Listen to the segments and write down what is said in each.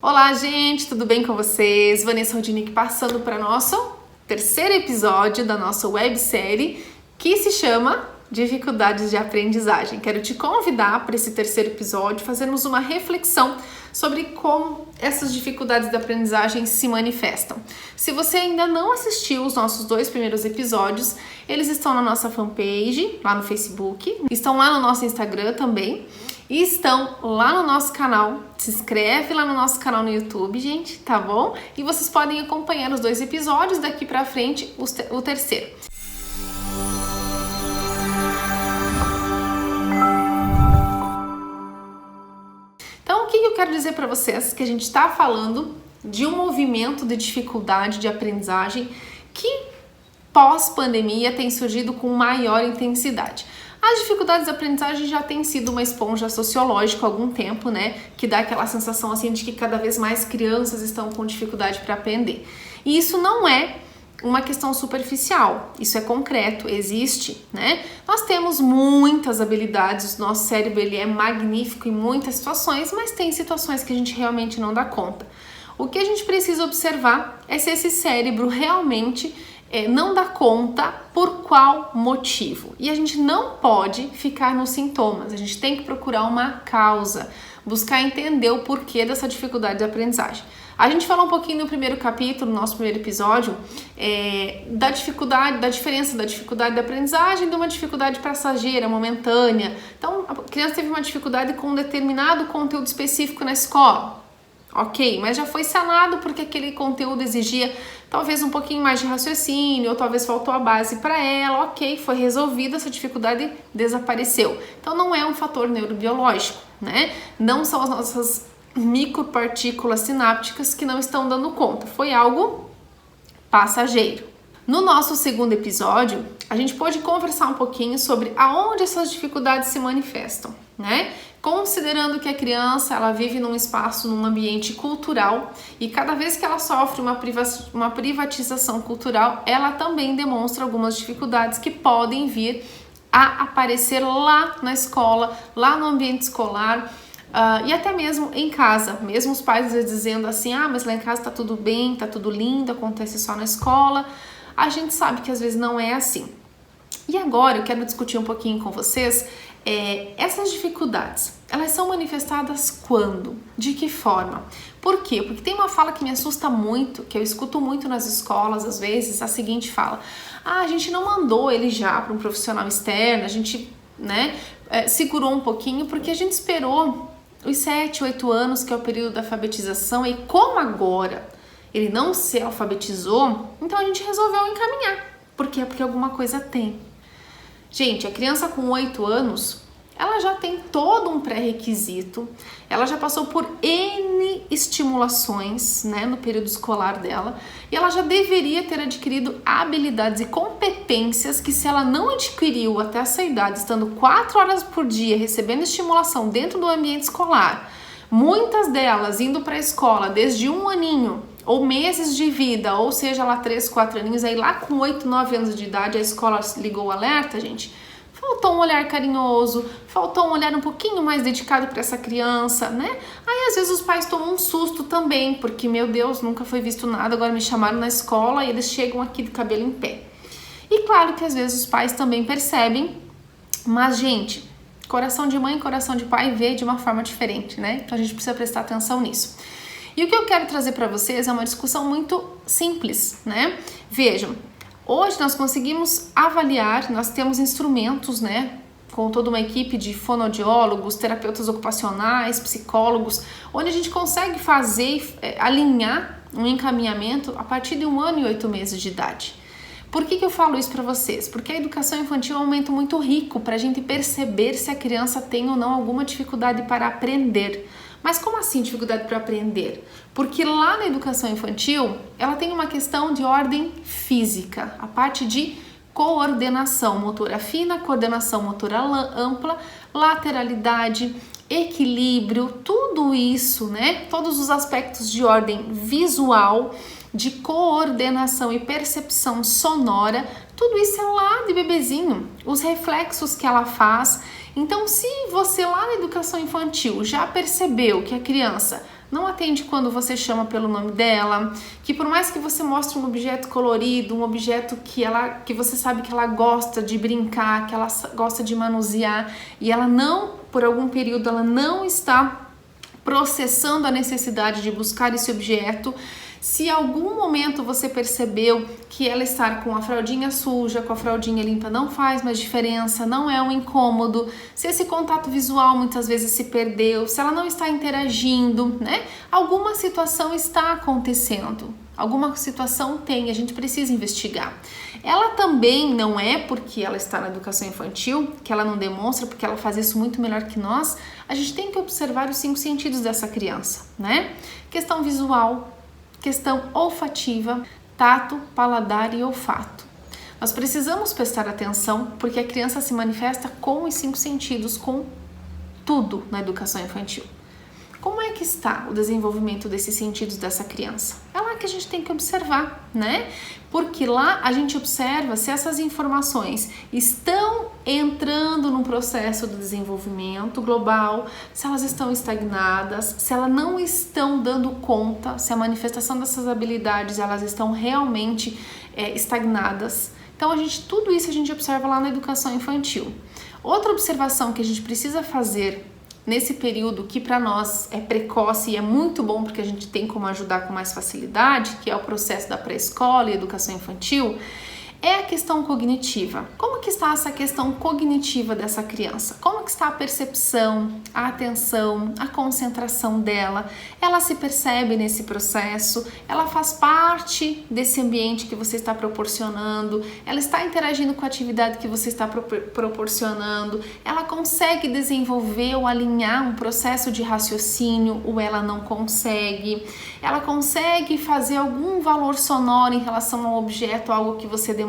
Olá, gente, tudo bem com vocês? Vanessa Rodinick passando para nosso terceiro episódio da nossa websérie que se chama Dificuldades de Aprendizagem. Quero te convidar para esse terceiro episódio fazermos uma reflexão sobre como essas dificuldades de aprendizagem se manifestam. Se você ainda não assistiu os nossos dois primeiros episódios, eles estão na nossa fanpage, lá no Facebook, estão lá no nosso Instagram também. E estão lá no nosso canal. Se inscreve lá no nosso canal no YouTube, gente, tá bom? E vocês podem acompanhar os dois episódios, daqui pra frente o terceiro. Então, o que eu quero dizer pra vocês? Que a gente tá falando de um movimento de dificuldade de aprendizagem que pós-pandemia tem surgido com maior intensidade. As dificuldades de aprendizagem já têm sido uma esponja sociológica há algum tempo, né? Que dá aquela sensação assim de que cada vez mais crianças estão com dificuldade para aprender. E isso não é uma questão superficial, isso é concreto, existe, né? Nós temos muitas habilidades, o nosso cérebro ele é magnífico em muitas situações, mas tem situações que a gente realmente não dá conta. O que a gente precisa observar é se esse cérebro realmente não dá conta por qual motivo. E a gente não pode ficar nos sintomas, a gente tem que procurar uma causa, buscar entender o porquê dessa dificuldade de aprendizagem. A gente falou um pouquinho no primeiro capítulo, no nosso primeiro episódio, da diferença da dificuldade de aprendizagem de uma dificuldade passageira, momentânea. Então, a criança teve uma dificuldade com um determinado conteúdo específico na escola. Ok, mas já foi sanado porque aquele conteúdo exigia talvez um pouquinho mais de raciocínio, ou talvez faltou a base para ela, ok, foi resolvida, essa dificuldade desapareceu. Então não é um fator neurobiológico, né? Não são as nossas micropartículas sinápticas que não estão dando conta, foi algo passageiro. No nosso segundo episódio, a gente pôde conversar um pouquinho sobre aonde essas dificuldades se manifestam, né? Considerando que a criança ela vive num espaço, num ambiente cultural e cada vez que ela sofre uma privatização cultural, ela também demonstra algumas dificuldades que podem vir a aparecer lá na escola, lá no ambiente escolar e até mesmo em casa. Mesmo os pais às vezes dizendo assim, mas lá em casa tá tudo bem, tá tudo lindo, acontece só na escola. A gente sabe que às vezes não é assim. E agora eu quero discutir um pouquinho com vocês essas dificuldades. Elas são manifestadas quando? De que forma? Por quê? Porque tem uma fala que me assusta muito, que eu escuto muito nas escolas, às vezes, a seguinte fala: a gente não mandou ele já para um profissional externo, a gente, segurou um pouquinho porque a gente esperou os 7, 8 anos, que é o período da alfabetização, e como agora ele não se alfabetizou, então a gente resolveu encaminhar. Por quê? Porque alguma coisa tem. Gente, a criança com 8 anos, ela já tem todo um pré-requisito, ela já passou por N estimulações, no período escolar dela, e ela já deveria ter adquirido habilidades e competências que, se ela não adquiriu até essa idade, estando 4 horas por dia recebendo estimulação dentro do ambiente escolar, muitas delas indo para a escola desde 1 aninho, ou meses de vida, ou seja lá 3, 4 aninhos, aí lá com 8, 9 anos de idade a escola ligou o alerta, gente. Faltou um olhar carinhoso, faltou um olhar um pouquinho mais dedicado para essa criança, né? Aí às vezes os pais tomam um susto também, porque meu Deus, nunca foi visto nada, agora me chamaram na escola e eles chegam aqui de cabelo em pé. E claro que às vezes os pais também percebem, mas gente, coração de mãe e coração de pai vê de uma forma diferente, né? Então a gente precisa prestar atenção nisso. E o que eu quero trazer para vocês é uma discussão muito simples, né? Vejam, hoje nós conseguimos avaliar, nós temos instrumentos, com toda uma equipe de fonoaudiólogos, terapeutas ocupacionais, psicólogos, onde a gente consegue fazer, alinhar um encaminhamento a partir de 1 ano e 8 meses de idade. Por que eu falo isso para vocês? Porque a educação infantil é um momento muito rico para a gente perceber se a criança tem ou não alguma dificuldade para aprender. Mas como assim dificuldade para aprender? Porque lá na educação infantil, ela tem uma questão de ordem física, a parte de coordenação motora fina, coordenação motora ampla, lateralidade, equilíbrio, tudo isso, todos os aspectos de ordem visual, de coordenação e percepção sonora, tudo isso é lá de bebezinho, os reflexos que ela faz. Então, se você lá na educação infantil já percebeu que a criança não atende quando você chama pelo nome dela, que por mais que você mostre um objeto colorido, um objeto que você sabe que ela gosta de brincar, que ela gosta de manusear, e ela não, por algum período, ela não está processando a necessidade de buscar esse objeto. Se em algum momento você percebeu que ela estar com a fraldinha suja, com a fraldinha limpa não faz mais diferença, não é um incômodo, se esse contato visual muitas vezes se perdeu, se ela não está interagindo, né? Alguma situação está acontecendo, alguma situação tem, a gente precisa investigar. Ela também não é porque ela está na educação infantil, que ela não demonstra, porque ela faz isso muito melhor que nós. A gente tem que observar os 5 sentidos dessa criança, né? Questão visual, questão olfativa, tato, paladar e olfato. Nós precisamos prestar atenção porque a criança se manifesta com os 5 sentidos, com tudo na educação infantil. Como é que está o desenvolvimento desses sentidos dessa criança? É lá que a gente tem que observar, né? Porque lá a gente observa se essas informações estão entrando num processo de desenvolvimento global, se elas estão estagnadas, se elas não estão dando conta, se a manifestação dessas habilidades elas estão realmente estagnadas. Então tudo isso a gente observa lá na educação infantil. Outra observação que a gente precisa fazer nesse período que para nós é precoce e é muito bom porque a gente tem como ajudar com mais facilidade, que é o processo da pré-escola e educação infantil, é a questão cognitiva. Como que está essa questão cognitiva dessa criança? Como que está a percepção, a atenção, a concentração dela? Ela se percebe nesse processo? Ela faz parte desse ambiente que você está proporcionando? Ela está interagindo com a atividade que você está proporcionando? Ela consegue desenvolver ou alinhar um processo de raciocínio ou ela não consegue? Ela consegue fazer algum valor sonoro em relação ao objeto, algo que você demonstrou?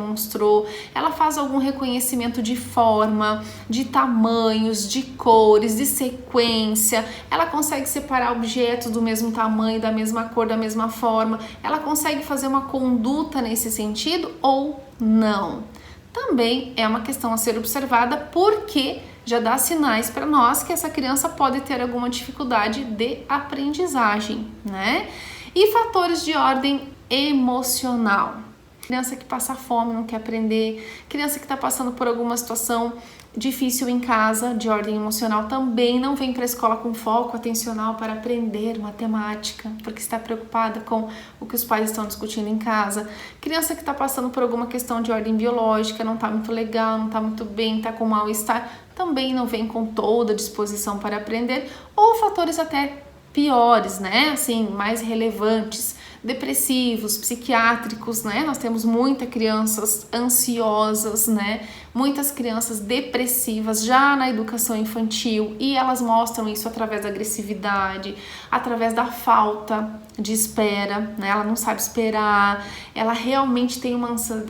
Ela faz algum reconhecimento de forma, de tamanhos, de cores, de sequência? Ela consegue separar objetos do mesmo tamanho, da mesma cor, da mesma forma? Ela consegue fazer uma conduta nesse sentido ou não? Também é uma questão a ser observada porque já dá sinais para nós que essa criança pode ter alguma dificuldade de aprendizagem, né? E fatores de ordem emocional. Criança que passa fome, não quer aprender, criança que está passando por alguma situação difícil em casa, de ordem emocional, também não vem para a escola com foco atencional para aprender matemática, porque está preocupada com o que os pais estão discutindo em casa. Criança que está passando por alguma questão de ordem biológica, não está muito legal, não está muito bem, está com mal-estar, também não vem com toda a disposição para aprender, ou fatores até piores, né? Assim, mais relevantes, depressivos, psiquiátricos, né? Nós temos muitas crianças ansiosas, né? Muitas crianças depressivas já na educação infantil e elas mostram isso através da agressividade, através da falta de espera, né? Ela não sabe esperar, ela realmente tem uma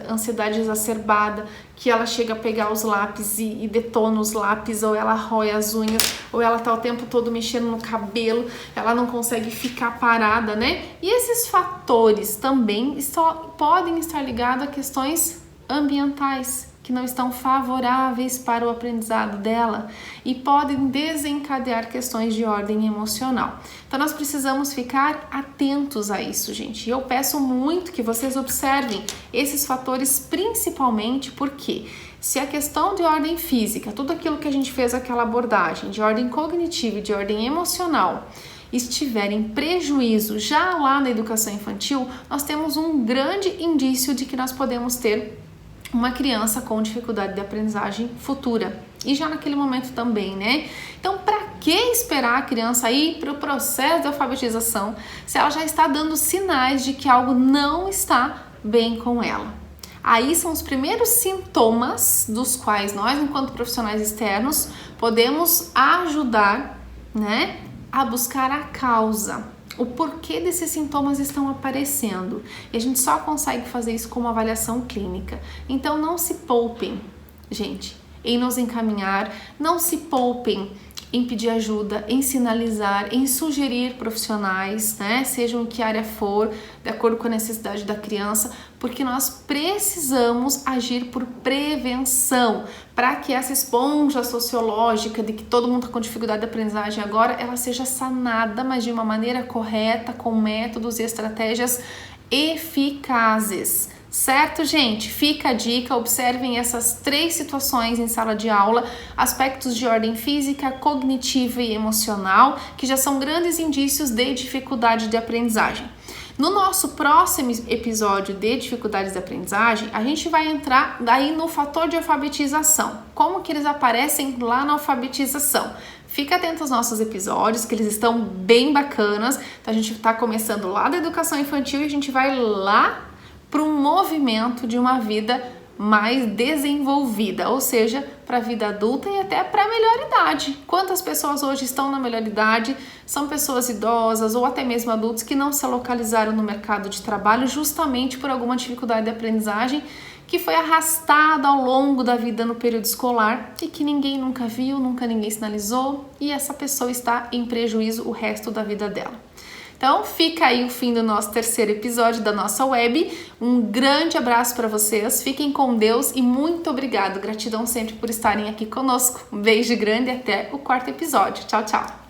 ansiedade exacerbada que ela chega a pegar os lápis e detona os lápis, ou ela rói as unhas, ou ela tá o tempo todo mexendo no cabelo, ela não consegue ficar parada, né? E esses fatores também podem estar ligados a questões ambientais, que não estão favoráveis para o aprendizado dela e podem desencadear questões de ordem emocional. Então nós precisamos ficar atentos a isso, gente. E eu peço muito que vocês observem esses fatores, principalmente porque se a questão de ordem física, tudo aquilo que a gente fez aquela abordagem, de ordem cognitiva e de ordem emocional, estiver em prejuízo já lá na educação infantil, nós temos um grande indício de que nós podemos ter uma criança com dificuldade de aprendizagem futura e já naquele momento também, né? Então, para que esperar a criança ir para o processo de alfabetização se ela já está dando sinais de que algo não está bem com ela? Aí são os primeiros sintomas dos quais nós, enquanto profissionais externos, podemos ajudar, né, a buscar a causa. O porquê desses sintomas estão aparecendo. E a gente só consegue fazer isso com uma avaliação clínica. Então não se poupem, gente, em nos encaminhar, não se poupem em pedir ajuda, em sinalizar, em sugerir profissionais, né? Sejam em que área for, de acordo com a necessidade da criança, porque nós precisamos agir por prevenção, para que essa esponja sociológica de que todo mundo está com dificuldade de aprendizagem agora, ela seja sanada, mas de uma maneira correta, com métodos e estratégias eficazes. Certo, gente? Fica a dica, observem essas 3 situações em sala de aula, aspectos de ordem física, cognitiva e emocional, que já são grandes indícios de dificuldade de aprendizagem. No nosso próximo episódio de dificuldades de aprendizagem, a gente vai entrar daí no fator de alfabetização, como que eles aparecem lá na alfabetização. Fica atento aos nossos episódios, que eles estão bem bacanas. Então a gente está começando lá da educação infantil e a gente vai lá para um movimento de uma vida mais desenvolvida, ou seja, para a vida adulta e até para a melhor idade. Quantas pessoas hoje estão na melhor idade são pessoas idosas ou até mesmo adultos que não se localizaram no mercado de trabalho justamente por alguma dificuldade de aprendizagem que foi arrastada ao longo da vida no período escolar e que ninguém nunca viu, nunca ninguém sinalizou, e essa pessoa está em prejuízo o resto da vida dela. Então, fica aí o fim do nosso 3º episódio da nossa web. Um grande abraço para vocês, fiquem com Deus e muito obrigado. Gratidão sempre por estarem aqui conosco. Um beijo grande e até o 4º episódio. Tchau, tchau!